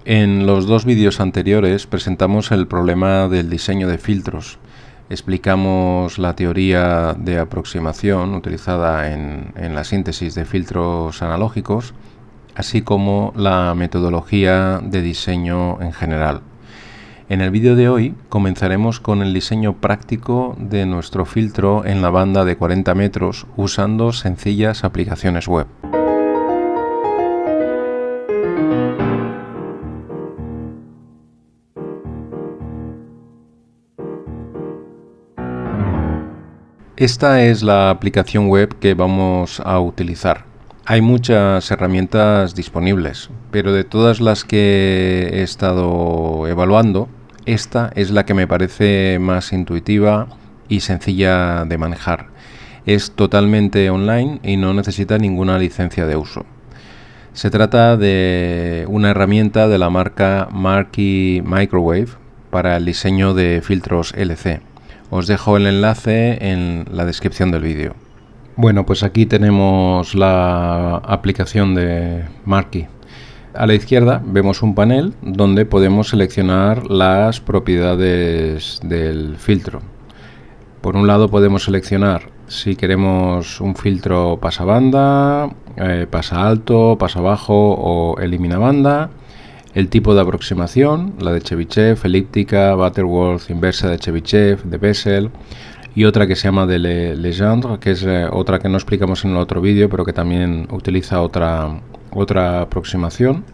En los dos vídeos anteriores presentamos el problema del diseño de filtros. Explicamos la teoría de aproximación utilizada en la síntesis de filtros analógicos, así como la metodología de diseño en general. En el vídeo de hoy comenzaremos con el diseño práctico de nuestro filtro en la banda de 40 metros usando sencillas aplicaciones web. Esta es la aplicación web que vamos a utilizar. Hay muchas herramientas disponibles, pero de todas las que he estado evaluando, esta es la que me parece más intuitiva y sencilla de manejar. Es totalmente online y no necesita ninguna licencia de uso. Se trata de una herramienta de la marca Markey Microwave para el diseño de filtros LC. Os dejo el enlace en la descripción del vídeo. Bueno, pues aquí tenemos la aplicación de Markey. A la izquierda vemos un panel donde podemos seleccionar las propiedades del filtro. Por un lado podemos seleccionar si queremos un filtro pasabanda, pasa alto, pasa bajo o elimina banda. El tipo de aproximación, la de Chebyshev, elíptica, Butterworth, inversa de Chebyshev, de Bessel, y otra que se llama de Legendre, que es otra que no explicamos en el otro vídeo, pero que también utiliza otra aproximación.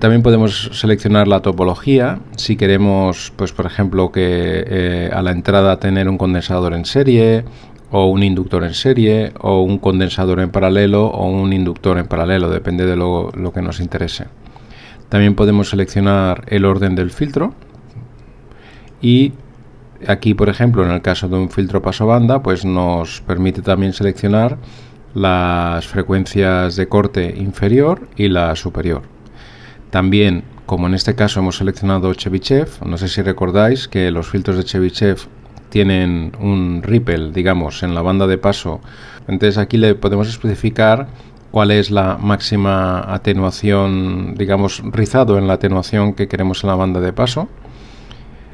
También podemos seleccionar la topología, si queremos, pues por ejemplo, que a la entrada tener un condensador en serie, o un inductor en serie, o un condensador en paralelo, o un inductor en paralelo, depende de lo que nos interese. También podemos seleccionar el orden del filtro y aquí, por ejemplo, en el caso de un filtro pasobanda, pues nos permite también seleccionar las frecuencias de corte inferior y la superior. También, como en este caso hemos seleccionado Chebyshev, no sé si recordáis que los filtros de Chebyshev tienen un ripple, digamos, en la banda de paso. Entonces aquí le podemos especificar cuál es la máxima atenuación, digamos, rizado en la atenuación que queremos en la banda de paso.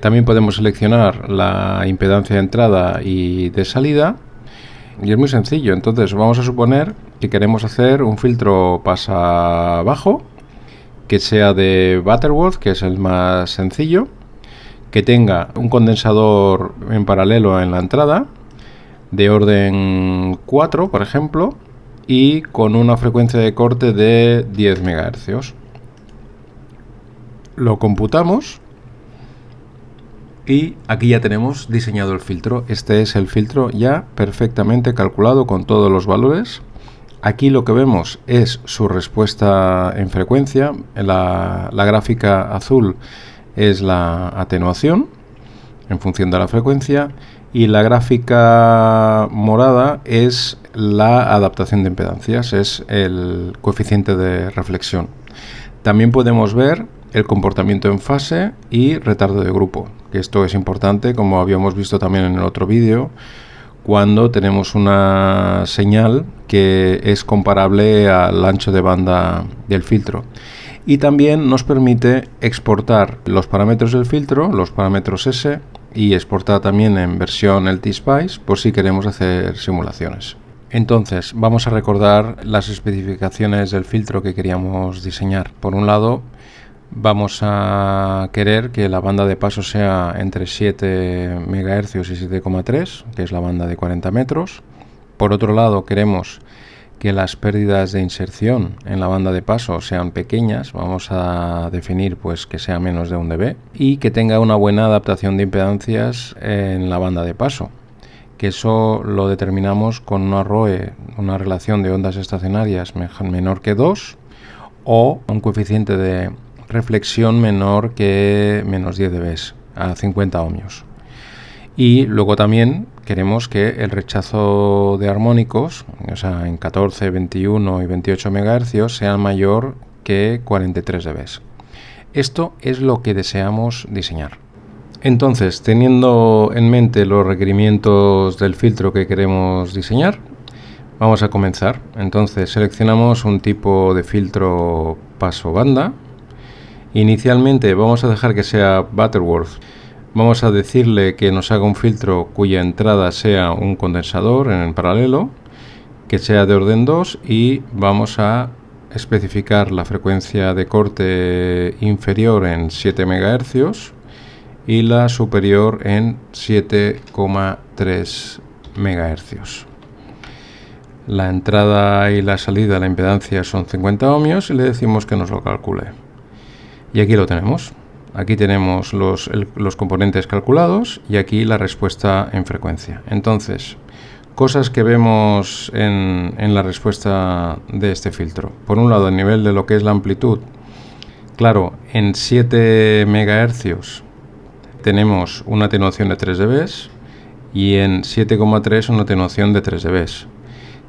También podemos seleccionar la impedancia de entrada y de salida. Y es muy sencillo. Entonces vamos a suponer que queremos hacer un filtro pasa bajo, que sea de Butterworth, que es el más sencillo, que tenga un condensador en paralelo en la entrada, de orden 4, por ejemplo, y con una frecuencia de corte de 10 MHz. Lo computamos y aquí ya tenemos diseñado el filtro. Este es el filtro ya perfectamente calculado con todos los valores. Aquí lo que vemos es su respuesta en frecuencia. La gráfica azul es la atenuación en función de la frecuencia y la gráfica morada es la adaptación de impedancias, es el coeficiente de reflexión. También podemos ver el comportamiento en fase y retardo de grupo, que esto es importante, como habíamos visto también en el otro vídeo, cuando tenemos una señal que es comparable al ancho de banda del filtro. Y también nos permite exportar los parámetros del filtro, los parámetros S, y exportar también en versión LTSpice por si queremos hacer simulaciones. Entonces, vamos a recordar las especificaciones del filtro que queríamos diseñar. Por un lado, vamos a querer que la banda de paso sea entre 7 MHz y 7,3, que es la banda de 40 metros. Por otro lado, queremos que las pérdidas de inserción en la banda de paso sean pequeñas, vamos a definir pues que sea menos de 1 dB, y que tenga una buena adaptación de impedancias en la banda de paso, que eso lo determinamos con una ROE, una relación de ondas estacionarias menor que 2, o un coeficiente de reflexión menor que menos 10 dB a 50 ohmios. Y luego también queremos que el rechazo de armónicos, o sea, en 14, 21 y 28 MHz, sea mayor que 43 dB. Esto es lo que deseamos diseñar. Entonces, teniendo en mente los requerimientos del filtro que queremos diseñar, vamos a comenzar. Entonces, seleccionamos un tipo de filtro paso banda Inicialmente vamos a dejar que sea Butterworth. Vamos a decirle que nos haga un filtro cuya entrada sea un condensador en paralelo, que sea de orden 2, y vamos a especificar la frecuencia de corte inferior en 7 MHz y la superior en 7,3 MHz. La entrada y la salida, la impedancia son 50 ohmios y le decimos que nos lo calcule. Y aquí lo tenemos. Aquí tenemos los componentes calculados y aquí la respuesta en frecuencia. Entonces, cosas que vemos en la respuesta de este filtro. Por un lado, el nivel de lo que es la amplitud. Claro, en 7 MHz tenemos una atenuación de 3 dB y en 7,3 una atenuación de 3 dB,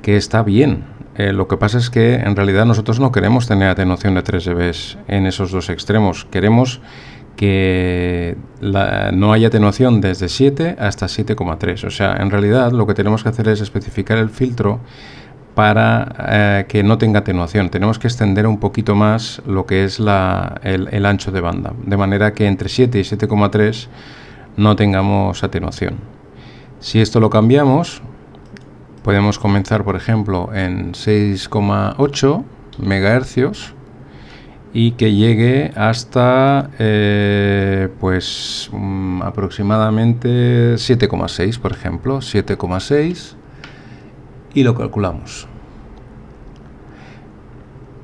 que está bien. Lo que pasa es que en realidad nosotros no queremos tener atenuación de 3 dB en esos dos extremos. Queremos que no haya atenuación desde 7 hasta 7,3. O sea, en realidad lo que tenemos que hacer es especificar el filtro para que no tenga atenuación. Tenemos que extender un poquito más lo que es el ancho de banda, de manera que entre 7 y 7,3 no tengamos atenuación. Si esto lo cambiamos, podemos comenzar, por ejemplo, en 6,8 MHz y que llegue hasta aproximadamente 7,6, por ejemplo, 7,6, y lo calculamos.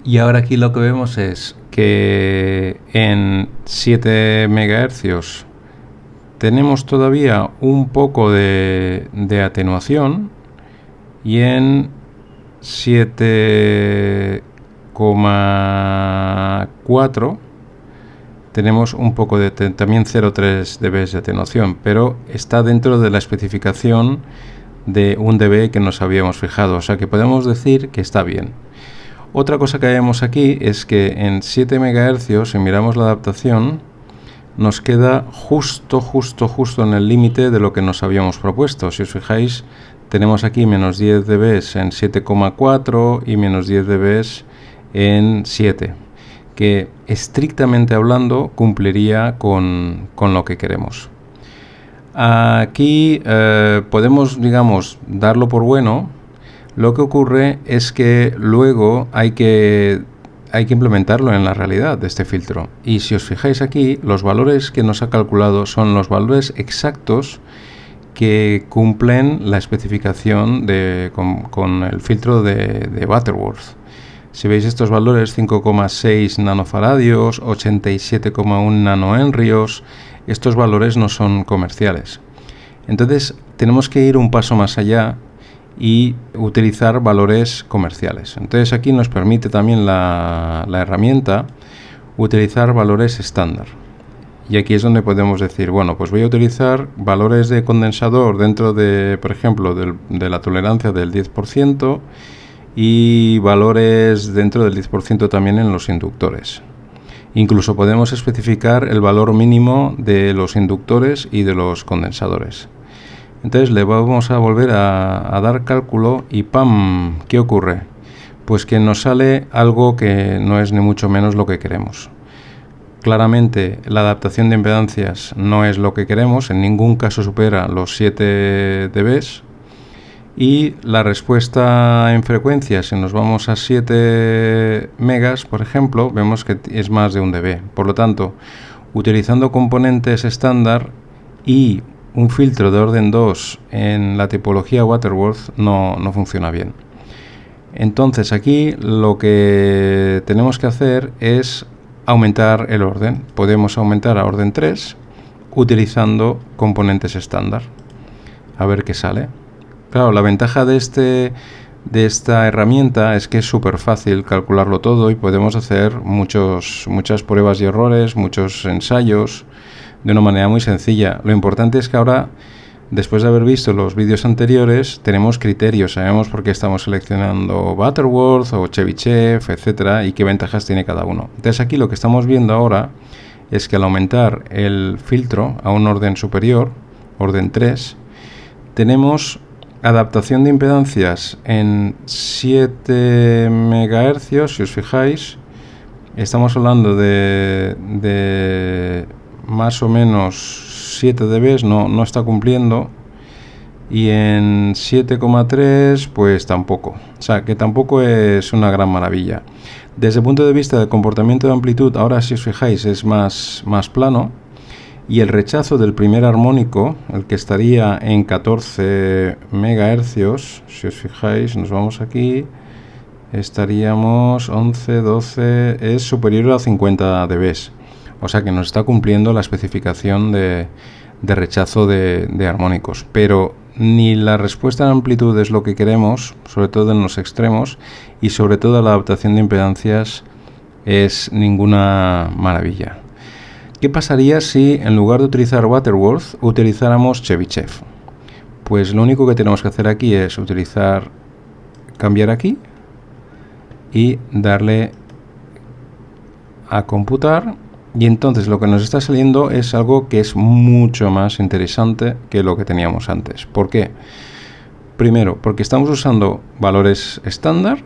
Y ahora aquí lo que vemos es que en 7 MHz tenemos todavía un poco de atenuación y en 7,4 tenemos un poco de también 0,3 dB de atenuación, pero está dentro de la especificación de 1 dB que nos habíamos fijado, o sea que podemos decir que está bien. Otra cosa que vemos aquí es que en 7 MHz, si miramos la adaptación, nos queda justo en el límite de lo que nos habíamos propuesto. Si os fijáis, tenemos aquí menos 10 dB en 7,4 y menos 10 dB en 7, que estrictamente hablando cumpliría con lo que queremos. Aquí podemos, digamos, darlo por bueno. Lo que ocurre es que luego hay que implementarlo en la realidad de este filtro. Y si os fijáis aquí, los valores que nos ha calculado son los valores exactos que cumplen la especificación con el filtro de Butterworth. Si veis estos valores, 5,6 nanofaradios, 87,1 nanohenrios, estos valores no son comerciales. Entonces tenemos que ir un paso más allá y utilizar valores comerciales. Entonces aquí nos permite también la herramienta utilizar valores estándar. Y aquí es donde podemos decir, bueno, pues voy a utilizar valores de condensador dentro de, por ejemplo, de la tolerancia del 10% y valores dentro del 10% también en los inductores. Incluso podemos especificar el valor mínimo de los inductores y de los condensadores. Entonces le vamos a volver a dar cálculo y ¡pam! ¿Qué ocurre? Pues que nos sale algo que no es ni mucho menos lo que queremos. Claramente la adaptación de impedancias no es lo que queremos, en ningún caso supera los 7 dB. Y la respuesta en frecuencia, si nos vamos a 7 megas, por ejemplo, vemos que es más de 1 dB. Por lo tanto, utilizando componentes estándar y un filtro de orden 2 en la tipología Butterworth no funciona bien. Entonces aquí lo que tenemos que hacer es aumentar el orden. Podemos aumentar a orden 3 utilizando componentes estándar. A ver qué sale. Claro, la ventaja de esta herramienta es que es súper fácil calcularlo todo y podemos hacer muchas pruebas y errores, muchos ensayos de una manera muy sencilla. Lo importante es que ahora, después de haber visto los vídeos anteriores, tenemos criterios, sabemos por qué estamos seleccionando Butterworth o Chebyshev, etcétera, y qué ventajas tiene cada uno. Entonces aquí lo que estamos viendo ahora es que al aumentar el filtro a un orden superior, orden 3, tenemos adaptación de impedancias en 7 MHz, si os fijáis, estamos hablando de más o menos 7 dB, no está cumpliendo. Y en 7,3 pues tampoco. O sea, que tampoco es una gran maravilla. Desde el punto de vista del comportamiento de amplitud, ahora si os fijáis es más plano. Y el rechazo del primer armónico, el que estaría en 14 MHz, si os fijáis, nos vamos aquí, estaríamos 11, 12, es superior a 50 dB. O sea que nos está cumpliendo la especificación de rechazo de armónicos. Pero ni la respuesta en amplitud es lo que queremos, sobre todo en los extremos, y sobre todo la adaptación de impedancias es ninguna maravilla. ¿Qué pasaría si en lugar de utilizar Butterworth utilizáramos Chebyshev? Pues lo único que tenemos que hacer aquí es cambiar aquí y darle a computar, y entonces lo que nos está saliendo es algo que es mucho más interesante que lo que teníamos antes. ¿Por qué? Primero, porque estamos usando valores estándar.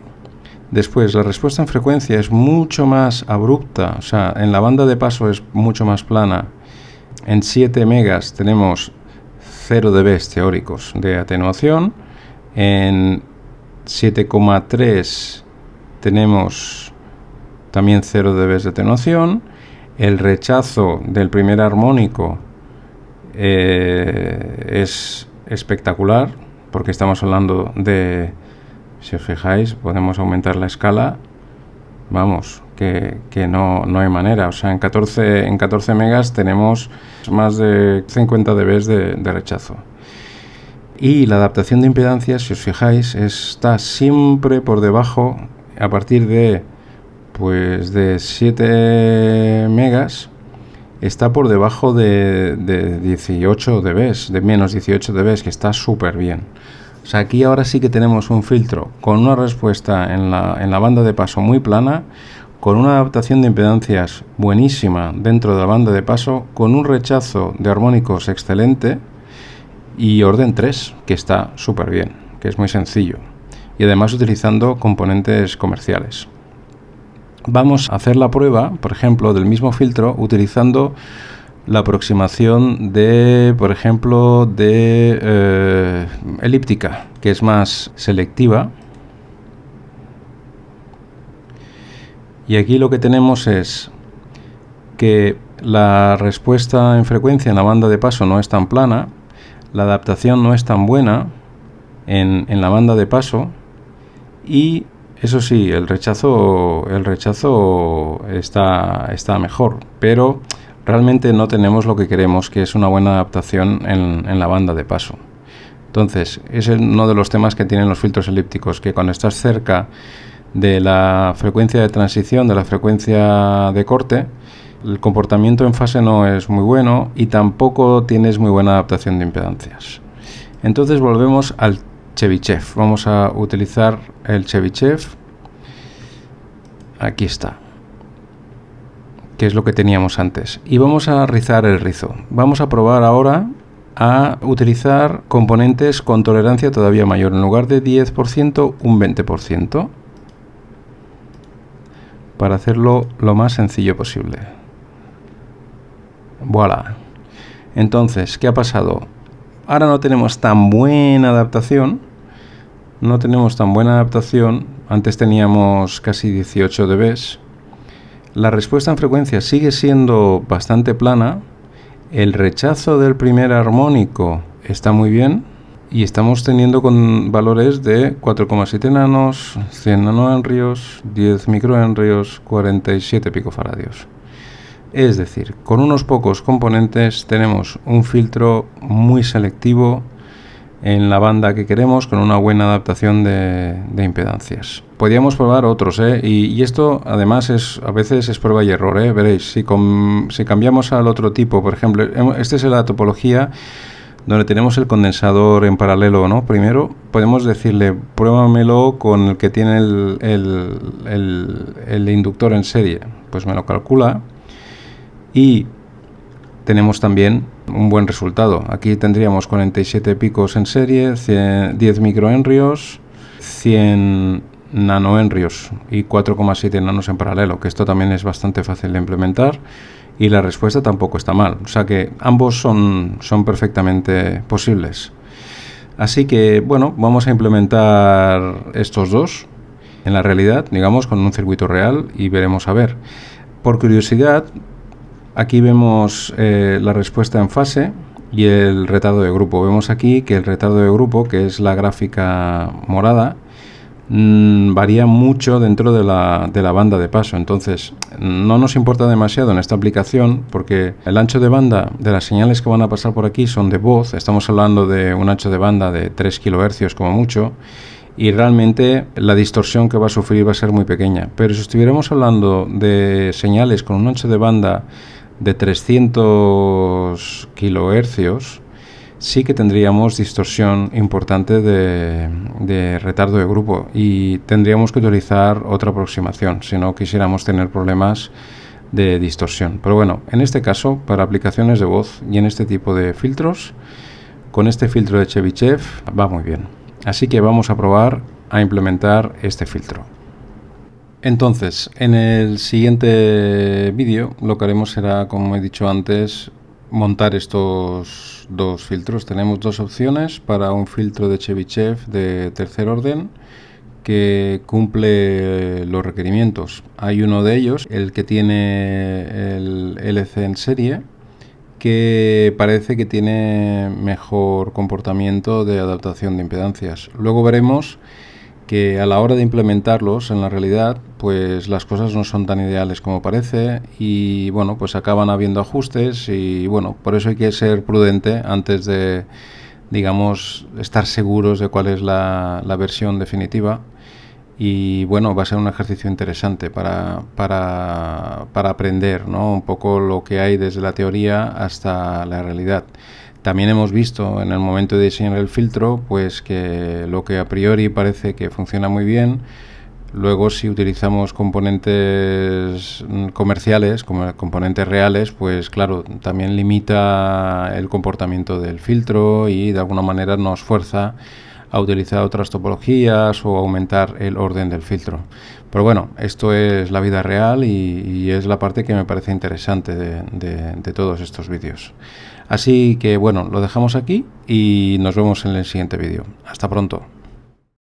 Después, la respuesta en frecuencia es mucho más abrupta, o sea, en la banda de paso es mucho más plana. En 7 megas tenemos 0 dB teóricos de atenuación. En 7,3 tenemos también 0 dB de atenuación. El rechazo del primer armónico es espectacular, porque estamos hablando de, si os fijáis, podemos aumentar la escala, vamos, que no hay manera. O sea, en 14 megas tenemos más de 50 dB de rechazo. Y la adaptación de impedancias, si os fijáis, está siempre por debajo, a partir de 7 megas, está por debajo de 18 dB, de menos 18 dB, que está súper bien. O sea, aquí ahora sí que tenemos un filtro con una respuesta en la banda de paso muy plana, con una adaptación de impedancias buenísima dentro de la banda de paso, con un rechazo de armónicos excelente y orden 3, que está súper bien, que es muy sencillo. Y además utilizando componentes comerciales. Vamos a hacer la prueba, por ejemplo, del mismo filtro utilizando la aproximación de, por ejemplo, de elíptica, que es más selectiva. Y aquí lo que tenemos es que la respuesta en frecuencia en la banda de paso no es tan plana, la adaptación no es tan buena en la banda de paso, y eso sí, el rechazo está mejor, pero realmente no tenemos lo que queremos, que es una buena adaptación en la banda de paso. Entonces, es uno de los temas que tienen los filtros elípticos, que cuando estás cerca de la frecuencia de transición, de la frecuencia de corte, el comportamiento en fase no es muy bueno y tampoco tienes muy buena adaptación de impedancias. Entonces volvemos al Chebyshev. Vamos a utilizar el Chebyshev. Aquí está, que es lo que teníamos antes. Y vamos a rizar el rizo. Vamos a probar ahora a utilizar componentes con tolerancia todavía mayor. En lugar de 10%, un 20%. Para hacerlo lo más sencillo posible. Voilà. Entonces, ¿qué ha pasado? Ahora no tenemos tan buena adaptación. Antes teníamos casi 18 dB. La respuesta en frecuencia sigue siendo bastante plana. El rechazo del primer armónico está muy bien. Y estamos teniendo con valores de 4,7 nanos, 100 nanohenrios, 10 microhenrios, 47 picofaradios. Es decir, con unos pocos componentes tenemos un filtro muy selectivo en la banda que queremos, con una buena adaptación de impedancias. Podríamos probar otros, y esto además a veces es prueba y error, veréis, si cambiamos al otro tipo, por ejemplo, esta es la topología donde tenemos el condensador en paralelo, ¿no? Primero podemos decirle, pruébamelo con el que tiene el inductor en serie, pues me lo calcula y tenemos también un buen resultado. Aquí tendríamos 47 picos en serie, 10 microhenrios, 100 nanohenrios y 4,7 nanos en paralelo, que esto también es bastante fácil de implementar y la respuesta tampoco está mal. O sea que ambos son perfectamente posibles. Así que, bueno, vamos a implementar estos dos en la realidad, digamos, con un circuito real y veremos a ver. Por curiosidad, aquí vemos la respuesta en fase y el retardo de grupo. Vemos aquí que el retardo de grupo, que es la gráfica morada, varía mucho dentro de la banda de paso. Entonces, no nos importa demasiado en esta aplicación porque el ancho de banda de las señales que van a pasar por aquí son de voz. Estamos hablando de un ancho de banda de 3 kHz como mucho, y realmente la distorsión que va a sufrir va a ser muy pequeña. Pero si estuviéramos hablando de señales con un ancho de banda de 300 kHz, sí que tendríamos distorsión importante de retardo de grupo y tendríamos que utilizar otra aproximación si no quisiéramos tener problemas de distorsión. Pero bueno, en este caso, para aplicaciones de voz y en este tipo de filtros, con este filtro de Chebyshev va muy bien. Así que vamos a probar a implementar este filtro. Entonces, en el siguiente vídeo lo que haremos será, como he dicho antes, montar estos dos filtros. Tenemos dos opciones para un filtro de Chebyshev de tercer orden que cumple los requerimientos. Hay uno de ellos, el que tiene el LC en serie, que parece que tiene mejor comportamiento de adaptación de impedancias. Luego veremos que a la hora de implementarlos en la realidad, pues las cosas no son tan ideales como parece y bueno, pues acaban habiendo ajustes y bueno, por eso hay que ser prudente antes de, digamos, estar seguros de cuál es la versión definitiva. Y bueno, va a ser un ejercicio interesante para aprender, ¿no? Un poco lo que hay desde la teoría hasta la realidad. También hemos visto en el momento de diseñar el filtro, pues que lo que a priori parece que funciona muy bien, luego si utilizamos componentes comerciales, como componentes reales, pues claro, también limita el comportamiento del filtro y de alguna manera nos fuerza a utilizar otras topologías o aumentar el orden del filtro. Pero bueno, esto es la vida real y es la parte que me parece interesante de todos estos vídeos. Así que bueno, lo dejamos aquí y nos vemos en el siguiente vídeo. Hasta pronto.